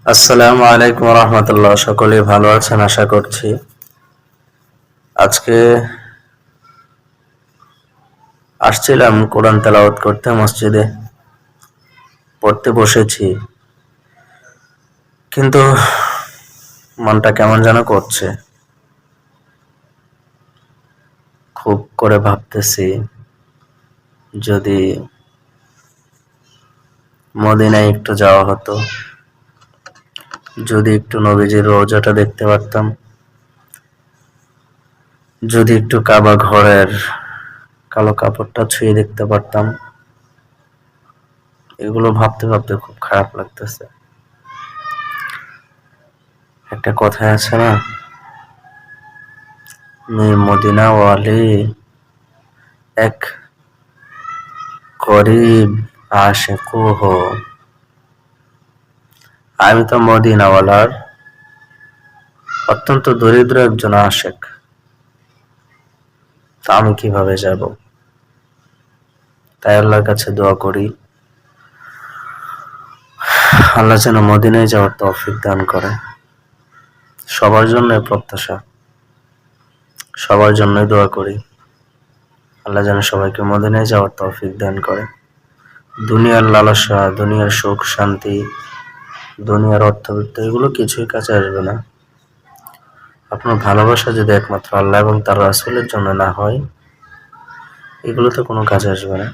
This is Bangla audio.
আসসালামু আলাইকুম রহমতুল্লাহ। সকলেই ভালো আছেন আশা করছি। আজকে আসছিলাম কোরআন তেলাওয়াত করতে, মসজিদে পড়তে বসেছি, কিন্তু মনটা কেমন যেন করছে। খুব করে ভাবতেছি, যদি মদিনায় একটু যাওয়া হতো, যদি একটু নবীজির রওজাটা দেখতে পারতাম, যদি একটু কাবা ঘরের কালো কাপড়টা ছুঁয়ে দেখতে পারতাম। এগুলো ভাবতে ভাবতে খুব খারাপ লাগতেছে। একটা কথায় আছে না, মদিনা ওয়ালি এক গরিব আশিকু হো। আমি তো মদিনাওয়ালার অত্যন্ত দরিদ্র একজন আশেক, তা আমি কিভাবে যাব? তাই আল্লাহর কাছে দোয়া করি, আল্লাহ যেন মদিনায় যাওয়ার তৌফিক দান করে। সবার জন্য প্রত্যাশা, সবার জন্যই দোয়া করি, আল্লাহ যেন সবাইকে মদিনায় যাওয়ার তৌফিক দান করে। দুনিয়ার লালসা, দুনিয়ার সুখ শান্তি, দুনিয়ার অর্থবিত্ত, এগুলো কিছুই কাছে আসবে না। আপনার ভালোবাসা যদি একমাত্র আল্লাহ এবং তার রাসূলের জন্য না হয়, এগুলো তো কোনো কাজে আসবে না।